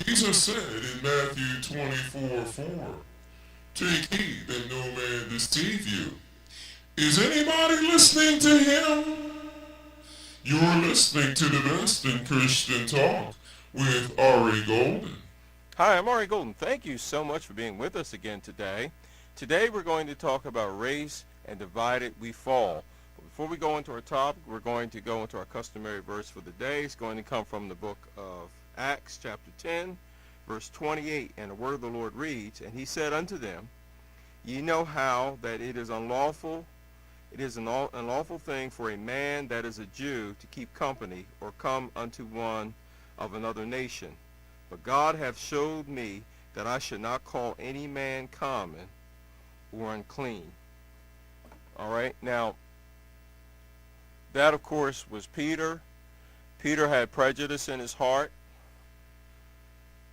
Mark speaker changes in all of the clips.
Speaker 1: Jesus said in Matthew 24:4, take heed that no man deceive you. Is anybody listening to him? You're listening to the best in Christian talk with Ari Golden.
Speaker 2: Hi, I'm Atarah Golden. Thank you so much for being with us again today. Today we're going to talk about race and divided we fall. But before we go into our topic, we're going to go into our customary verse for the day. It's going to come from the book of Acts chapter 10, verse 28. And the word of the Lord reads, And he said unto them, Ye know how that it is an unlawful thing for a man that is a Jew to keep company or come unto one of another nation. But God hath showed me that I should not call any man common or unclean. All right, now that of course was Peter. Peter had prejudice in his heart,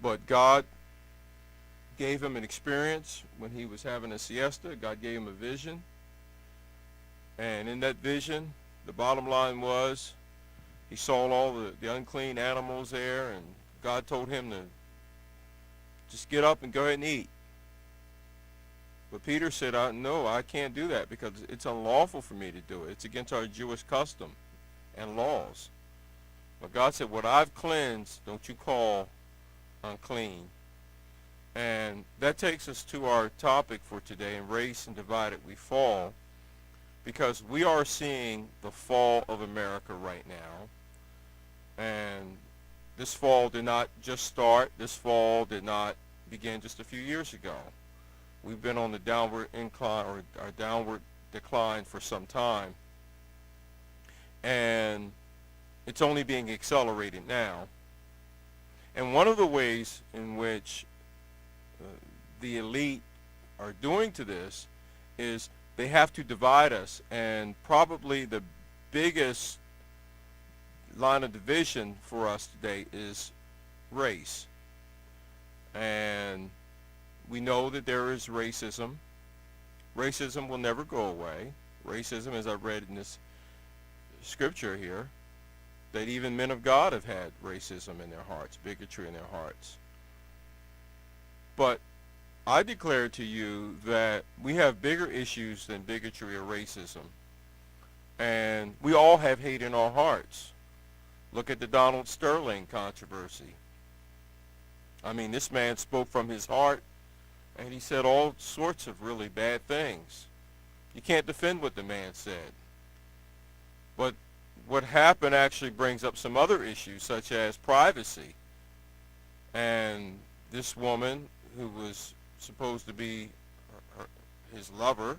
Speaker 2: but God gave him an experience when he was having a siesta. God gave him a vision. And in that vision, the bottom line was he saw all the unclean animals there, and God told him to just get up and go ahead and eat. But Peter said, no, I can't do that because it's unlawful for me to do it. It's against our Jewish custom and laws. But God said, what I've cleansed, don't you call unclean. And that takes us to our topic for today, in race and divided we fall, because we are seeing the fall of America right now. And this fall did not just start. This fall did not begin just a few years ago. We've been on the downward incline or our downward decline for some time. And it's only being accelerated now. And one of the ways in which the elite are doing to this is they have to divide us. And probably the biggest line of division for us today is race. And we know that there is racism. Racism will never go away. Racism, as I read in this scripture here, that even men of God have had racism in their hearts, bigotry in their hearts. But I declare to you that we have bigger issues than bigotry or racism. And we all have hate in our hearts. Look at the Donald Sterling controversy. I mean, this man spoke from his heart, and he said all sorts of really bad things. You can't defend what the man said. But what happened actually brings up some other issues, such as privacy. And this woman, who was supposed to be his lover,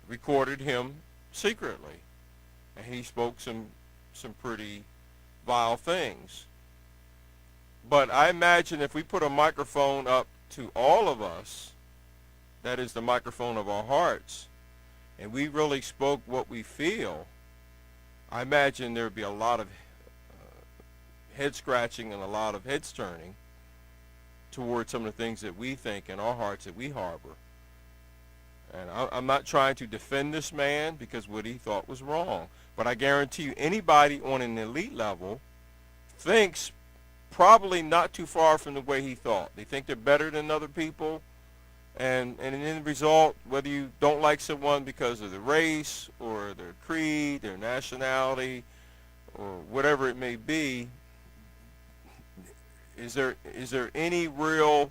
Speaker 2: recorded him secretly. And he spoke some pretty vile things. But I imagine if we put a microphone up to all of us, that is the microphone of our hearts, and we really spoke what we feel, I imagine there would be a lot of head scratching and a lot of heads turning towards some of the things that we think in our hearts that we harbor. And I'm not trying to defend this man because what he thought was wrong. But I guarantee you anybody on an elite level thinks probably not too far from the way he thought. They think they're better than other people. And in the result, whether you don't like someone because of their race or their creed, their nationality, or whatever it may be, is there any real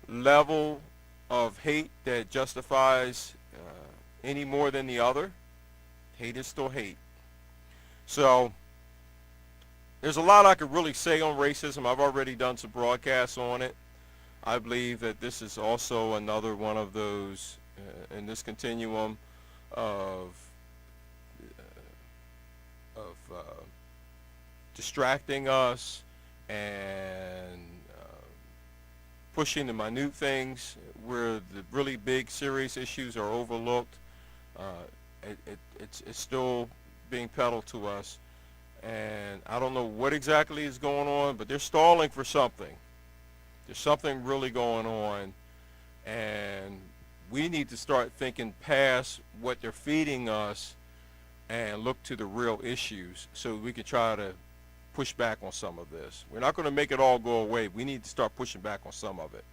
Speaker 2: level of hate that justifies any more than the other? Hate is still hate. So there's a lot I could really say on racism. I've already done some broadcasts on it. I believe that this is also another one of those in this continuum of distracting us and pushing the minute things where the really big serious issues are overlooked. It's still being peddled to us, and I don't know what exactly is going on, but they're stalling for something. There's something really going on, and we need to start thinking past what they're feeding us and look to the real issues so we can try to push back on some of this. We're not going to make it all go away. We need to start pushing back on some of it.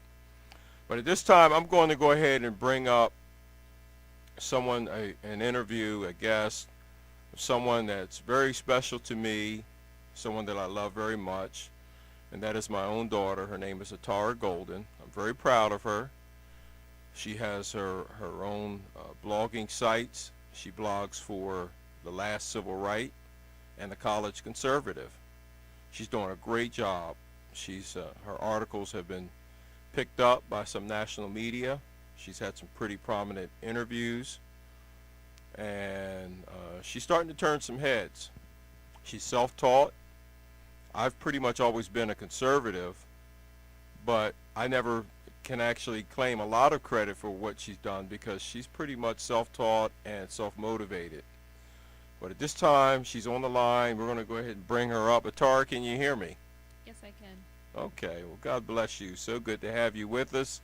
Speaker 2: But at this time, I'm going to go ahead and bring up someone, an interview, a guest, someone that's very special to me, someone that I love very much, and that is my own daughter. Her name is Atarah Golden. I'm very proud of her. She has her own blogging sites. She blogs for The Last Civil Right and The College Conservative. She's doing a great job. Her articles have been picked up by some national media. She's had some pretty prominent interviews, and she's starting to turn some heads. She's self-taught. I've pretty much always been a conservative, but I never can actually claim a lot of credit for what she's done because she's pretty much self-taught and self-motivated. But at this time, she's on the line. We're going to go ahead and bring her up. Atarah, can you hear me?
Speaker 3: Yes, I can.
Speaker 2: Okay. Well, God bless you. So good to have you with us.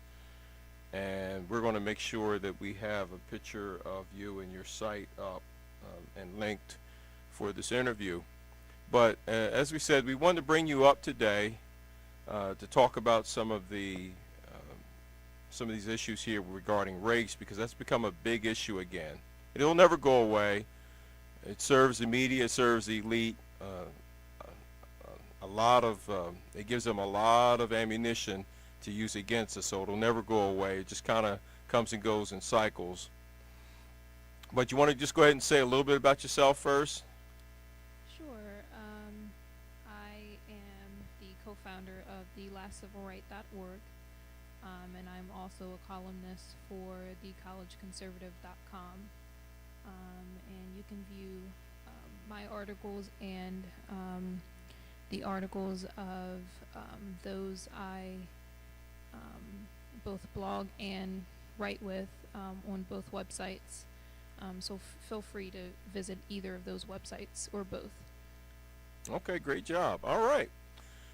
Speaker 2: And we're going to make sure that we have a picture of you and your site up and linked for this interview. But as we said, we wanted to bring you up today to talk about some of these issues here regarding race, because that's become a big issue again. It'll never go away. It serves the media, it serves the elite it gives them a lot of ammunition to use against us, so it'll never go away. It just kind of comes and goes in cycles. But you want to just go ahead and say a little bit about yourself first?
Speaker 3: Sure. I am the co-founder of the lastcivilright.org, and I'm also a columnist for thecollegeconservative.com. And you can view my articles and the articles of those I both blog and write with on both websites. So feel free to visit either of those websites or both.
Speaker 2: Okay, great job. All right.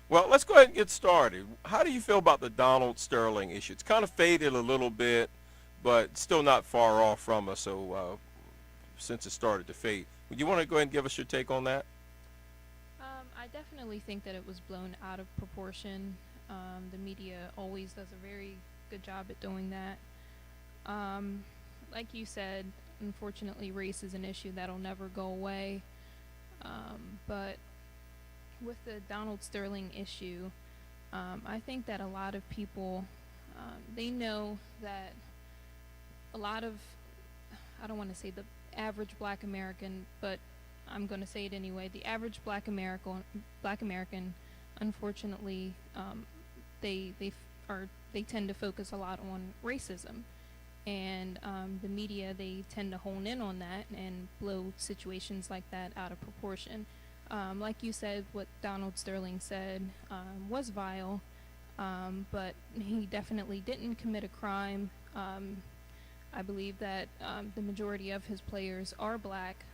Speaker 2: Well, let's go ahead and get started. How do you feel about the Donald Sterling issue? It's kind of faded a little bit, but still not far off from us, so since it started to fade. Would you want to go ahead and give us your take on that?
Speaker 3: I definitely think that it was blown out of proportion. The media always does a very good job at doing that. Like you said, unfortunately, race is an issue that'll never go away. But with the Donald Sterling issue, I think that a lot of people, they know that a lot of, I don't want to say the average black American, but I'm going to say it anyway, the average black American, unfortunately, they tend to focus a lot on racism, and the media, they tend to hone in on that and blow situations like that out of proportion. Like you said, what Donald Sterling said was vile, but he definitely didn't commit a crime. I believe that the majority of his players are black.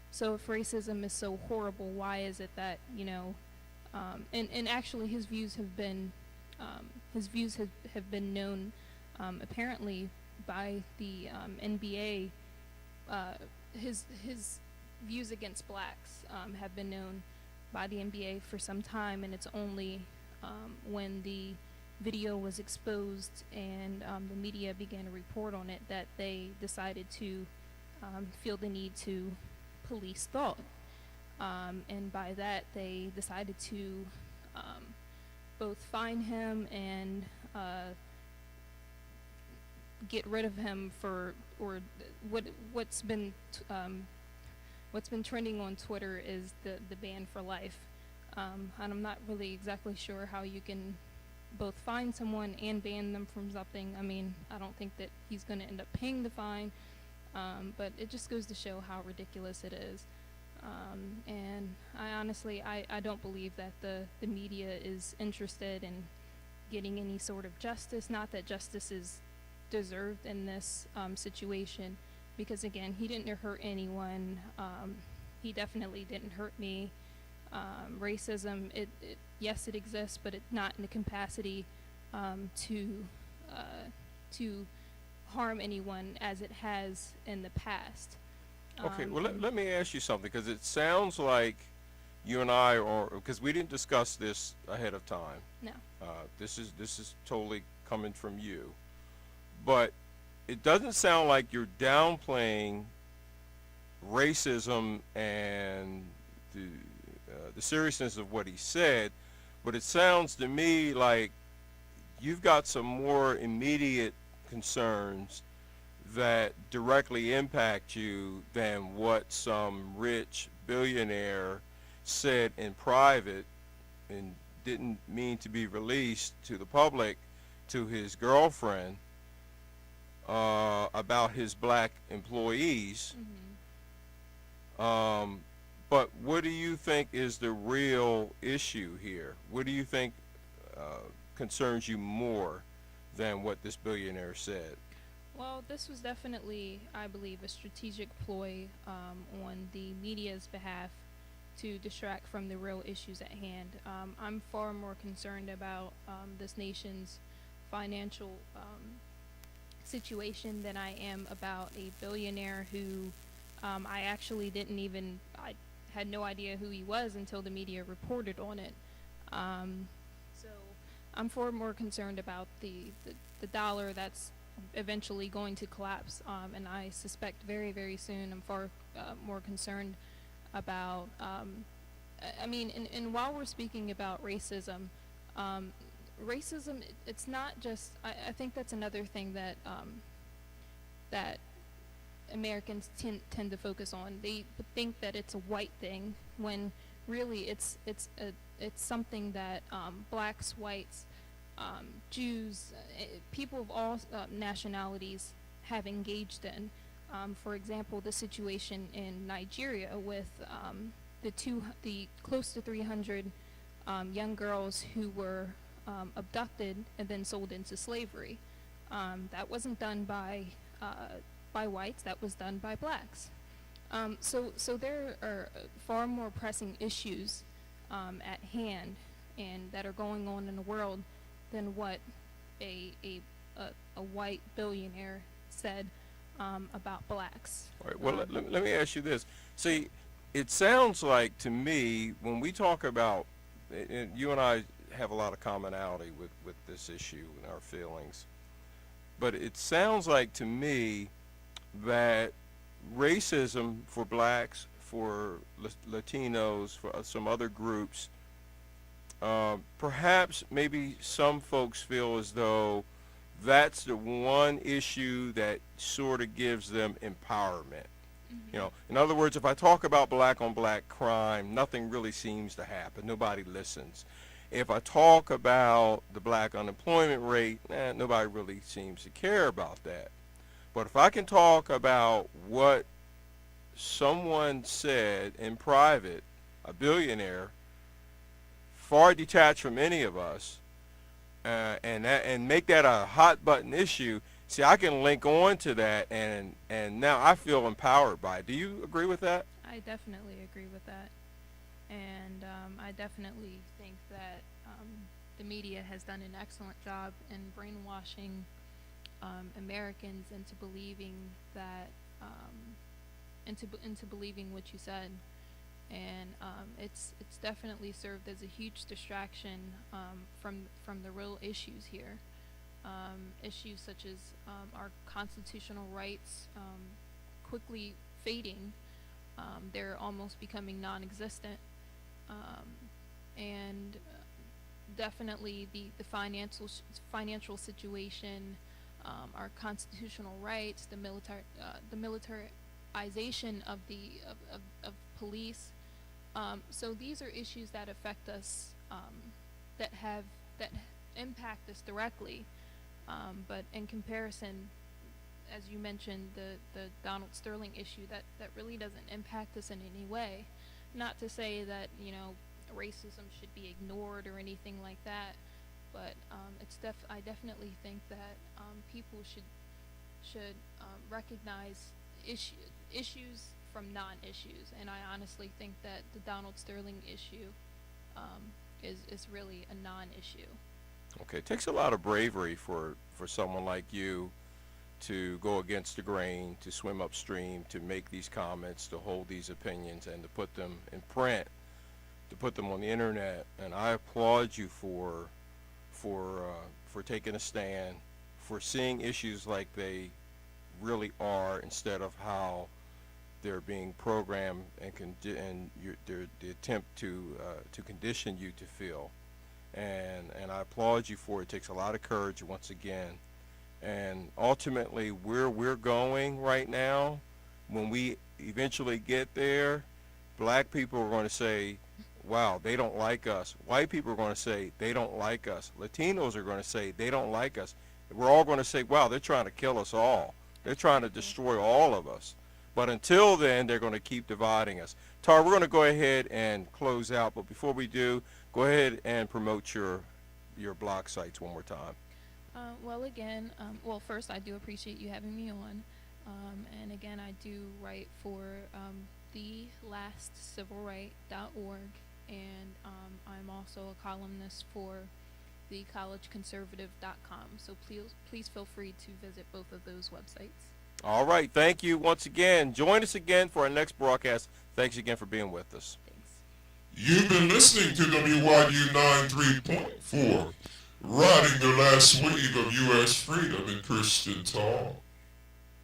Speaker 3: So if racism is so horrible, why is it that, and actually his views have been known apparently by the NBA. His views against blacks have been known by the NBA for some time, and it's only when the video was exposed and the media began to report on it that they decided to feel the need to police thought. And by that, they decided to both fine him and get rid of him for, or what's been trending on Twitter is the ban for life. And I'm not really exactly sure how you can both fine someone and ban them from something. I mean, I don't think that he's going to end up paying the fine, but it just goes to show how ridiculous it is. And I honestly, I don't believe that the media is interested in getting any sort of justice. Not that justice is deserved in this situation, because again, he didn't hurt anyone. He definitely didn't hurt me. Racism, yes, it exists, but it's not in the capacity to harm anyone as it has in the past.
Speaker 2: Okay, well, let me ask you something, because it sounds like you and I are, because we didn't discuss this ahead of time.
Speaker 3: No.
Speaker 2: This is totally coming from you, but it doesn't sound like you're downplaying racism and the seriousness of what he said, but it sounds to me like you've got some more immediate concerns that directly impact you than what some rich billionaire said in private and didn't mean to be released to the public to his girlfriend about his black employees. But what do you think is the real issue here? What do you think concerns you more than what this billionaire said?
Speaker 3: Well, this was definitely, I believe, a strategic ploy on the media's behalf to distract from the real issues at hand. I'm far more concerned about this nation's financial situation than I am about a billionaire who I actually didn't even, I had no idea who he was until the media reported on it. So I'm far more concerned about the dollar that's eventually going to collapse, and I suspect very, very soon. I'm far more concerned about, I mean, and while we're speaking about racism, racism, it's not just, I think that's another thing that that Americans tend to focus on. They think that it's a white thing when really it's something that blacks, whites, Jews, people of all nationalities have engaged in. For example, the situation in Nigeria with the close to 300 young girls who were abducted and then sold into slavery. That wasn't done by whites. That was done by blacks. So there are far more pressing issues at hand and that are going on in the world than what a white billionaire said about blacks.
Speaker 2: All right. Well, let me ask you this. See, it sounds like to me when we talk about, and you and I have a lot of commonality with this issue and our feelings, but it sounds like to me that racism for blacks, for Latinos, for some other groups, perhaps maybe some folks feel as though that's the one issue that sort of gives them empowerment. You know, in other words, if I talk about black on black crime, nothing really seems to happen. Nobody listens. If I talk about the black unemployment rate, nobody really seems to care about that. But if I can talk about what someone said in private, a billionaire, far detached from any of us, and make that a hot button issue, see, I can link on to that, and now I feel empowered by it. Do you agree with that?
Speaker 3: I definitely agree with that. And I definitely think that the media has done an excellent job in brainwashing Americans into believing that, into believing what you said. And it's definitely served as a huge distraction from the real issues here. Issues such as our constitutional rights quickly fading. They're almost becoming non-existent. And definitely the financial situation, our constitutional rights, the militarization of police. So these are issues that affect us, that impact us directly. But in comparison, as you mentioned, the Donald Sterling issue, that really doesn't impact us in any way. Not to say that, you know, racism should be ignored or anything like that, but I definitely think that people should recognize issues from non-issues, and I honestly think that the Donald Sterling issue is really a non-issue.
Speaker 2: Okay, it takes a lot of bravery for someone like you to go against the grain, to swim upstream, to make these comments, to hold these opinions, and to put them in print. to put them on the internet, and I applaud you for taking a stand, for seeing issues like they really are instead of how they're being programmed and the attempt to condition you to feel. And I applaud you for it. It takes a lot of courage once again. And ultimately, where we're going right now, when we eventually get there, black people are going to say, wow, they don't like us. White people are going to say, they don't like us. Latinos are going to say, they don't like us. We're all going to say, wow, they're trying to kill us all. They're trying to destroy all of us. But until then, they're going to keep dividing us. Tara, we're going to go ahead and close out. But before we do, go ahead and promote your blog sites one more time.
Speaker 3: Well, again, first, I do appreciate you having me on. And again, I do write for thelastcivilright.org, and I'm also a columnist for thecollegeconservative.com. So please feel free to visit both of those websites.
Speaker 2: All right. Thank you once again. Join us again for our next broadcast. Thanks again for being with us.
Speaker 3: Thanks.
Speaker 1: You've been listening to WYU 93.4, riding the last wave of U.S. freedom and Christian talk.